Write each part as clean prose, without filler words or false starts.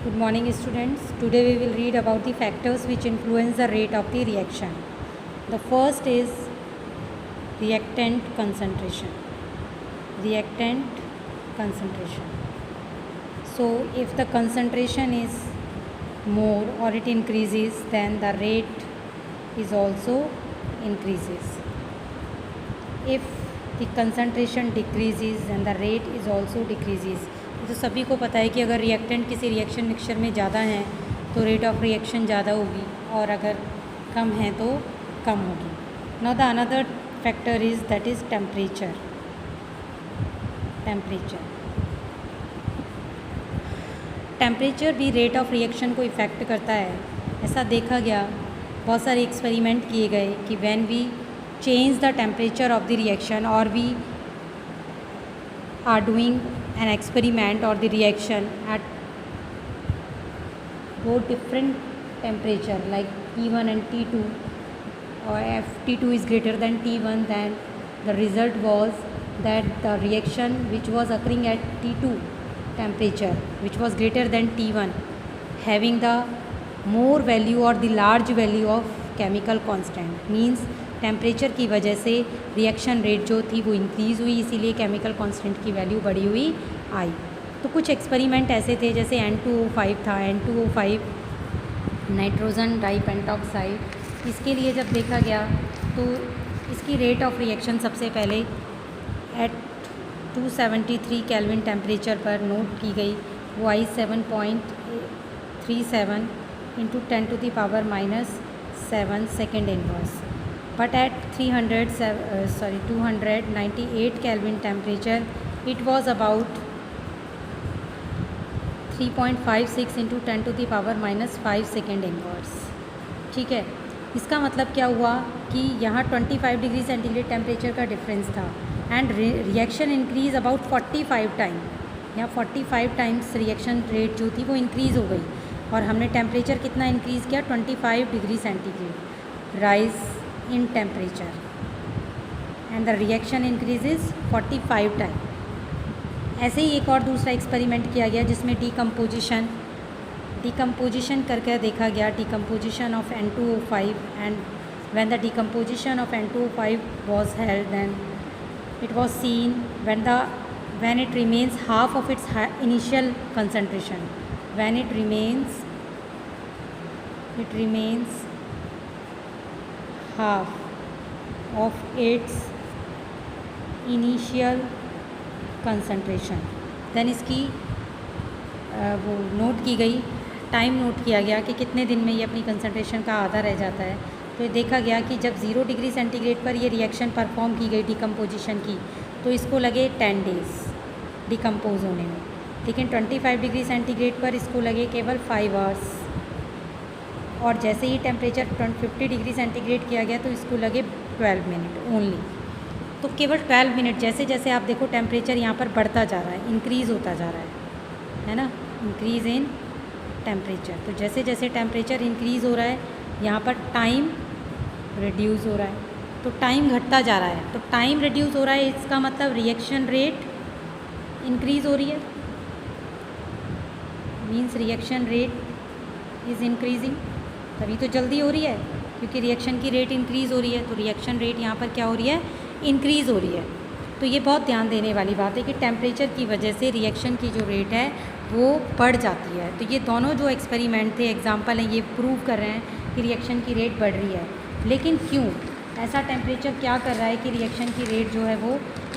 Good morning, students. Today we will read about the factors which influence the rate of the reaction. The first is reactant concentration. Reactant concentration. So, if the concentration is more or it increases, then the rate is also increases. If the concentration decreases, then the rate is also decreases. तो सभी को पता है कि अगर reactant किसी reaction mixture में ज़्यादा है तो रेट ऑफ रिएक्शन ज़्यादा होगी और अगर कम है तो कम होगी. Now the another factor is that is temperature. Temperature भी रेट ऑफ रिएक्शन को इफ़ेक्ट करता है. ऐसा देखा गया, बहुत सारे एक्सपेरिमेंट किए गए कि when we change the temperature of the reaction or we are doing an experiment or the reaction at both different temperature like T1 and T2, or if T2 is greater than T1, then the result was that the reaction which was occurring at T2 temperature, which was greater than T1, having the more value or the large value of chemical constant, means temperature की वजह से reaction rate जो थी वो increase हुई, इसीलिए chemical constant की value बढ़ी हुई आई. तो कुछ एक्सपेरिमेंट ऐसे थे जैसे N2O5 था. N2O5 nitrogen डाइपेंटॉक्साइड. इसके लिए जब देखा गया तो इसकी रेट ऑफ रिएक्शन सबसे पहले एट 273 केल्विन टेम्परेचर पर नोट की गई. वो आई 7.37 into 10⁻⁻7 second inverse. But at 298 Kelvin temperature, it was about 3.56 into 10⁻⁻5 second inverse. ठीक है, इसका मतलब क्या हुआ कि यहाँ 25 डिग्री सेंटीग्रेड टेम्परेचर का डिफरेंस था and reaction increase about 45 time. यहाँ 45 टाइम्स रिएक्शन रेट जो थी वो इंक्रीज़ हो गई और हमने टेम्परेचर कितना इंक्रीज़ किया, 25 degree centigrade rise in temperature and the reaction increases 45 time. ऐसे ही एक और दूसरा एक्सपेरिमेंट किया गया जिसमें डिकम्पोजिशन करके देखा गया, decomposition of N2O5, and when the decomposition of N2O5 was held, then it was seen when it remains half of its initial concentration, when it remains half of its initial concentration, then इसकी वो note की गई, time note किया गया कि कितने दिन में ये अपनी कंसंट्रेशन का आधा रह जाता है. तो देखा गया कि जब 0 डिग्री सेंटीग्रेड पर ये रिएक्शन परफॉर्म की गई डिकम्पोजिशन की तो इसको लगे 10 डेज़ डिकम्पोज होने में, लेकिन 25 डिग्री सेंटीग्रेड पर इसको लगे केवल 5 आवर्स. और जैसे ही टेम्परेचर 50 डिग्री सेंटीग्रेड किया गया तो इसको लगे 12 मिनट ओनली. तो केवल 12 मिनट. जैसे जैसे आप देखो टेम्परेचर यहाँ पर बढ़ता जा रहा है, इंक्रीज़ होता जा रहा है ना, इंक्रीज़ इन टेम्परेचर. तो जैसे जैसे टेम्परेचर इंक्रीज़ हो रहा है यहाँ पर टाइम रिड्यूस हो रहा है, तो टाइम घटता जा रहा है. तो टाइम रिड्यूस हो रहा है, इसका मतलब रिएक्शन रेट इंक्रीज़ हो रही है, means reaction rate is increasing. तभी तो जल्दी हो रही है क्योंकि रिएक्शन की रेट इंक्रीज़ हो रही है. तो रिएक्शन रेट यहाँ पर क्या हो रही है, इंक्रीज़ हो रही है. तो ये बहुत ध्यान देने वाली बात है कि टेम्परेचर की वजह से रिएक्शन की जो रेट है वो बढ़ जाती है. तो ये दोनों जो एक्सपेरिमेंट थे, एग्जांपल हैं, ये प्रूव कर रहे हैं कि रिएक्शन की रेट बढ़ रही है. लेकिन क्यों ऐसा टेम्परेचर क्या कर रहा है कि रिएक्शन की रेट जो है वो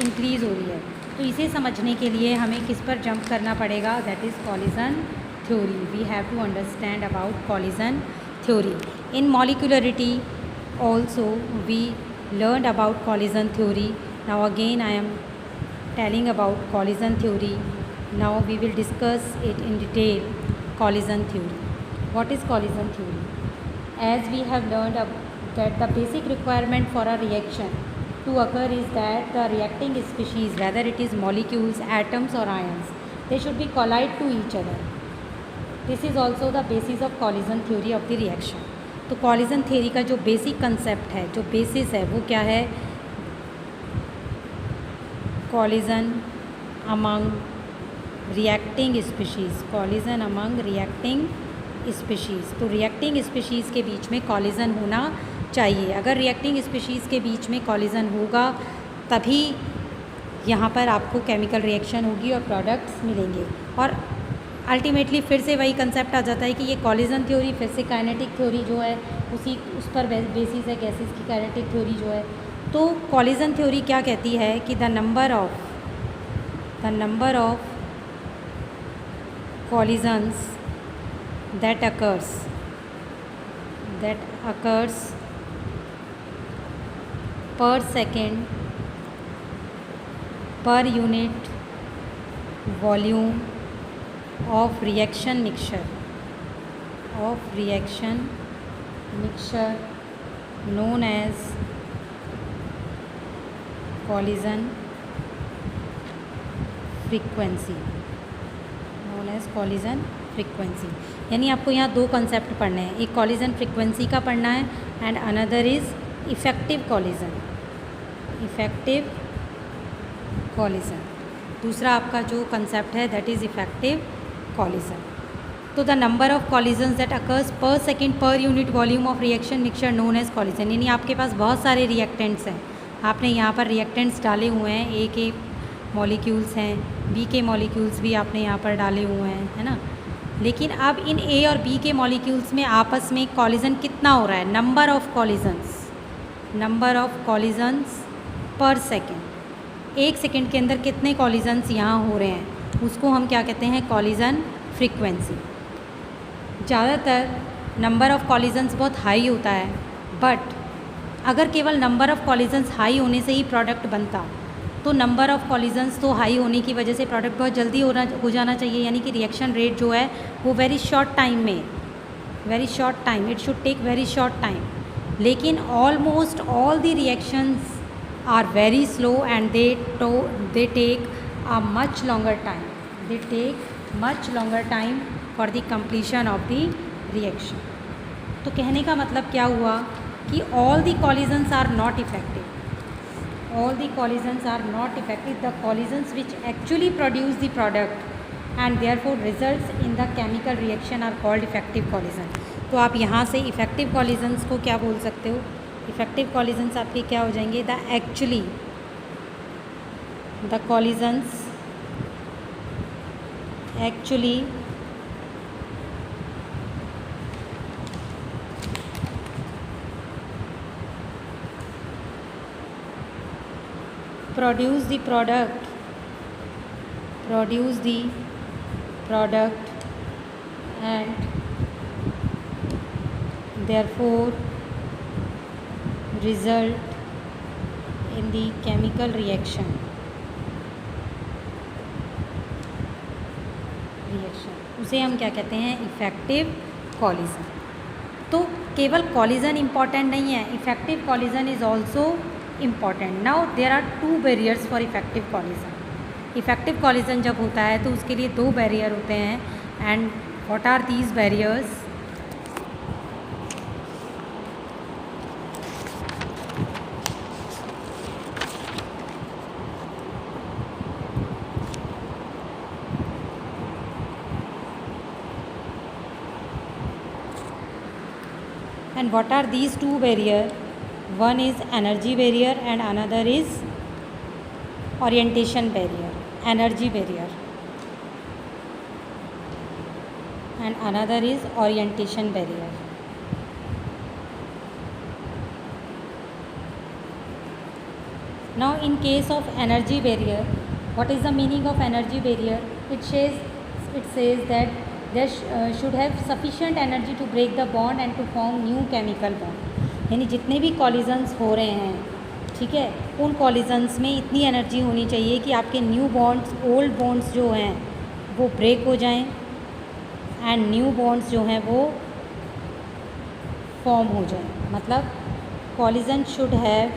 इंक्रीज़ हो रही है. तो इसे समझने के लिए हमें किस पर जंप करना पड़ेगा, that is collision theory. We have to understand about collision theory. In molecularity also we learned about collision theory. Now again I am telling about collision theory. Now we will discuss it in detail. Collision theory. What is collision theory? As we have learned that the basic requirement for a reaction to occur is that the reacting species, whether it is molecules, atoms or ions, they should be collide to each other. This is also the basis of collision theory of the reaction. तो collision theory का जो basic concept है, जो basis है, वो क्या है, collision among reacting species, collision among reacting species. तो रिएक्टिंग स्पीशीज़ के बीच में कॉलिजन होना चाहिए। अगर रिएक्टिंग स्पीशीज़ के बीच में कॉलिजन होगा तभी यहाँ पर आपको केमिकल रिएक्शन होगी और प्रोडक्ट्स मिलेंगे। और अल्टीमेटली फिर से वही कंसेप्ट आ जाता है कि ये कॉलिजन थ्योरी फिर से काइनेटिक थ्योरी जो है उस पर बेसिस है गैसेस की काइनेटिक थ्योरी जो है। तो कॉलिजन थ्योरी क्या कहती है कि the number of collisions that occurs per second per unit volume of reaction mixture known as collision frequency, frequency. यानी आपको यहाँ दो कंसेप्ट पढ़ने हैं, एक कॉलिजन फ्रीक्वेंसी का पढ़ना है and another is effective collision. दूसरा आपका जो कंसेप्ट है दैट इज़ इफ़ेक्टिव कॉलिजन। तो the number of collisions that occurs per second per unit volume of reaction mixture known as collision. यानी आपके पास बहुत सारे रिएक्टेंट्स हैं, आपने यहाँ पर रिएक्टेंट्स डाले हुए हैं, ए के मॉलिक्यूल्स हैं, बी के मॉलिक्यूल्स भी आपने यहाँ पर डाले हुए हैं, है ना। लेकिन अब इन ए और बी के मॉलिक्यूल्स में आपस में कॉलिजन कितना हो रहा है, नंबर ऑफ कॉलिजन्स पर सेकेंड। एक सेकेंड के अंदर कितने कॉलिजन्स यहाँ हो रहे हैं उसको हम क्या कहते हैं, कॉलिजन फ्रीक्वेंसी। ज़्यादातर नंबर ऑफ कॉलिजन्स बहुत हाई होता है, बट अगर केवल नंबर ऑफ कॉलिजन्स हाई होने से ही प्रोडक्ट बनता तो नंबर ऑफ कॉलिजन्स तो हाई होने की वजह से प्रोडक्ट बहुत जल्दी हो जाना चाहिए। यानी कि रिएक्शन रेट जो है वो very short time, it should take very short time. लेकिन almost all the reactions are very slow and they take a much longer time for the completion of the reaction. तो कहने का मतलब क्या हुआ कि all the collisions are not effective. The collisions which actually produce the product and therefore results in the chemical reaction are called effective collision। तो आप यहाँ से effective collisions को क्या बोल सकते हो, effective collisions आपके क्या हो जाएंगे, the collisions actually produce the product and therefore result in the chemical reaction उसे हम क्या कहते हैं, इफ़ेक्टिव कॉलिजन। तो केवल कॉलिजन इम्पॉर्टेंट नहीं है, effective collision is also important. Now there are 2 barriers for effective collision. Effective collision जब होता है तो उसके लिए 2 बैरियर होते हैं and what are these barriers, and what are these 2 barrier, one is energy barrier and another is orientation barrier, energy barrier and another is orientation barrier। Now in case of energy barrier, what is the meaning of energy barrier? It says that there should have sufficient energy to break the bond and to form new chemical bond। यानी जितने भी collisions हो रहे हैं, ठीक है, उन collisions में इतनी एनर्जी होनी चाहिए कि आपके न्यू बॉन्ड्स, ओल्ड बॉन्ड्स जो हैं वो ब्रेक हो जाएं एंड न्यू बॉन्ड्स जो हैं वो फॉर्म हो जाएं। मतलब collisions should have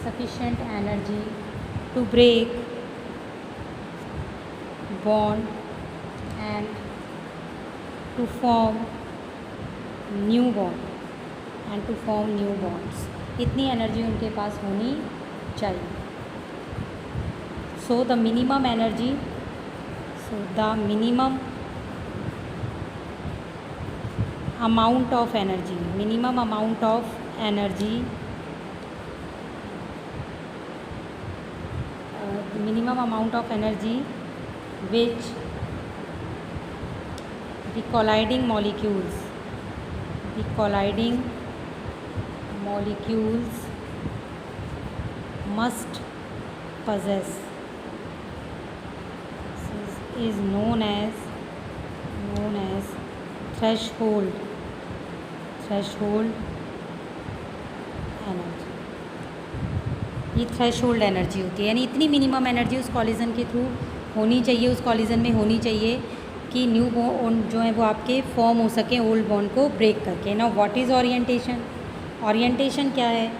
sufficient energy to break bond and to form new bond। And to form new bonds. इतनी एनर्जी उनके पास होनी चाहिए। So the minimum energy, amount of energy, minimum amount of energy, minimum amount of energy which the colliding molecules must possess is known as threshold energy. ये threshold energy होती है, यानी इतनी मिनिमम एनर्जी उस कॉलिजन के through होनी चाहिए, उस कॉलिजन में होनी चाहिए कि न्यू बॉन्ड जो है वो आपके फॉर्म हो सके ओल्ड बॉन्ड को ब्रेक करके। ना व्हाट इज़ ओरिएंटेशन? ओरिएंटेशन क्या है?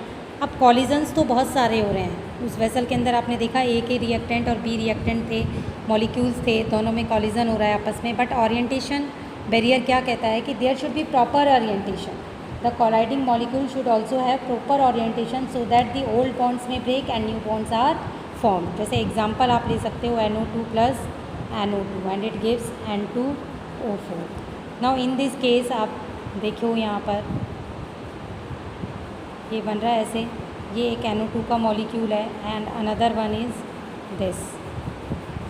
अब कॉलिजन्स तो बहुत सारे हो रहे हैं उस वेसल के अंदर। आपने देखा ए के रिएक्टेंट और बी रिएक्टेंट थे, मॉलिक्यूल्स थे, दोनों में कॉलिजन हो रहा है आपस में। बट ओरिएंटेशन बैरियर क्या कहता है कि there should be proper orientation. The colliding molecule should also have proper orientation so that the old bonds may break and new bonds are form. जैसे एग्जाम्पल आप ले सकते हो NO2 plus NO2 and it gives N2O4। Now in this case आप देखो यहाँ पर ये बन रहा है ऐसे, ये एक NO2 का मॉलिक्यूल है and another one is this.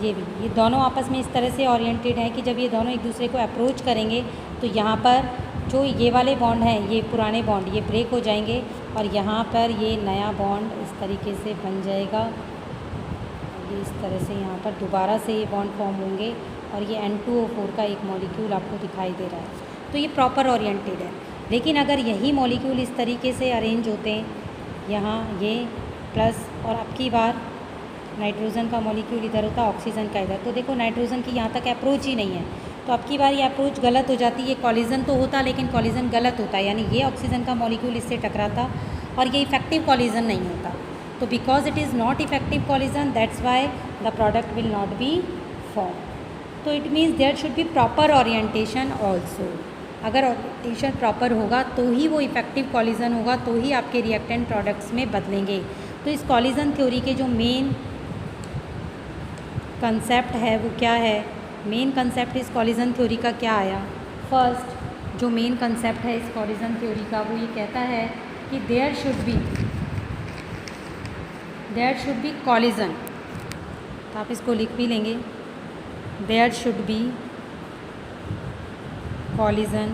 ये दोनों आपस में इस तरह से ओरिएंटेड हैं कि जब ये दोनों एक दूसरे को अप्रोच करेंगे तो यहाँ पर जो ये वाले बॉन्ड हैं, ये पुराने बॉन्ड, ये ब्रेक हो जाएंगे और यहाँ पर ये नया बॉन्ड इस तरीके से बन जाएगा। ये इस तरह से यहाँ पर दोबारा से ये बॉन्ड फॉर्म होंगे और ये N2O4 का एक मॉलिक्यूल आपको दिखाई दे रहा है। तो ये प्रॉपर ओरिएंटेड है। लेकिन अगर यही मॉलिक्यूल इस तरीके से अरेंज होते हैं, यहाँ ये प्लस और अब की बार नाइट्रोजन का मॉलिक्यूल इधर होता, ऑक्सीजन का इधर, तो देखो नाइट्रोजन की यहाँ तक अप्रोच ही नहीं है। तो अब की बार ये अप्रोच गलत हो जाती है। कॉलिजन तो होता लेकिन कॉलिजन गलत होता है, यानी ये ऑक्सीजन का मॉलिक्यूल इससे टकराता और ये इफेक्टिव कॉलिजन नहीं होता। तो because it is not effective collision, that's why the product will not be form. तो it means there should be proper orientation also. अगर ओरिएंटेशन प्रॉपर होगा तो ही वो इफेक्टिव कॉलिजन होगा, तो ही आपके रिएक्टेंट प्रोडक्ट्स में बदलेंगे। तो इस कॉलिजन थ्योरी के जो मेन कंसेप्ट है वो क्या है? मेन कंसेप्ट इस कॉलिजन थ्योरी का क्या आया? फर्स्ट जो मेन कंसेप्ट है इस कॉलिजन थ्योरी का वो ये कहता है कि देयर शुड बी कॉलिजन। तो आप इसको लिख भी लेंगे, there should be collision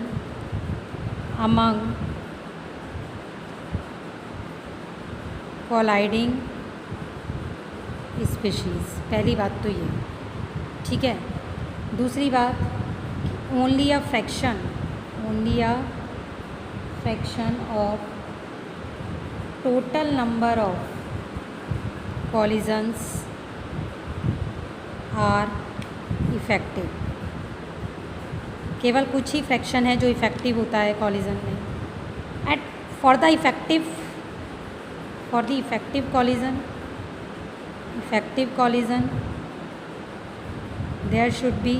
among colliding species. पहली बात तो ये, ठीक है। दूसरी बात, only a fraction of total number of collisions are effective. केवल कुछ ही फ्रैक्शन है जो इफ़ेक्टिव होता है कॉलिजन में। At for the effective collision there should be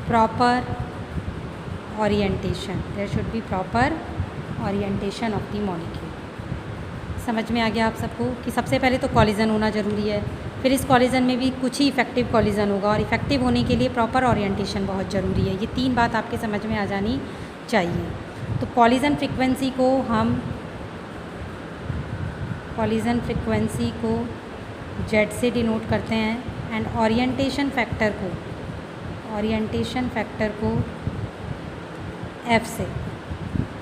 proper orientation of the molecule। समझ में आ गया आप सबको कि सबसे पहले तो कॉलिजन होना ज़रूरी है, फिर इस कॉलिजन में भी कुछ ही इफेक्टिव कॉलिजन होगा और इफेक्टिव होने के लिए प्रॉपर ओरिएंटेशन बहुत ज़रूरी है। ये तीन बात आपके समझ में आ जानी चाहिए। तो कॉलिजन फ्रीक्वेंसी को Z से डिनोट करते हैं एंड ओरिएंटेशन फैक्टर को F से।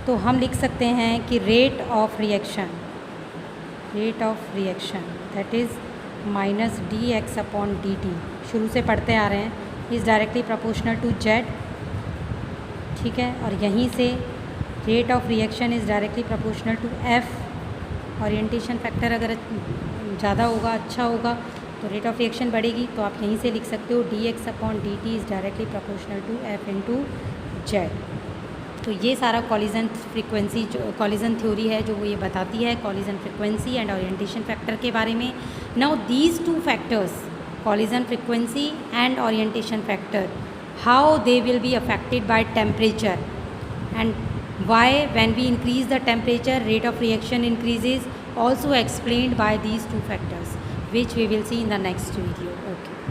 तो हम लिख सकते हैं कि rate of reaction that is -dx/dt, शुरू से पढ़ते आ रहे हैं, is directly proportional to Z, ठीक है। और यहीं से rate of reaction is directly proportional to F। Orientation factor अगर ज़्यादा होगा, अच्छा होगा, तो रेट ऑफ रिएक्शन बढ़ेगी। तो आप यहीं से लिख सकते हो dx/dt is directly proportional to F × Z। तो ये सारा कॉलिजन थ्योरी है जो वो ये बताती है collision frequency and orientation factor के बारे में। Now these two factors, collision frequency and orientation factor, how they will be affected by temperature, and why when we increase the temperature rate of reaction increases, also explained by these two factors, which we will see in the next video. Okay.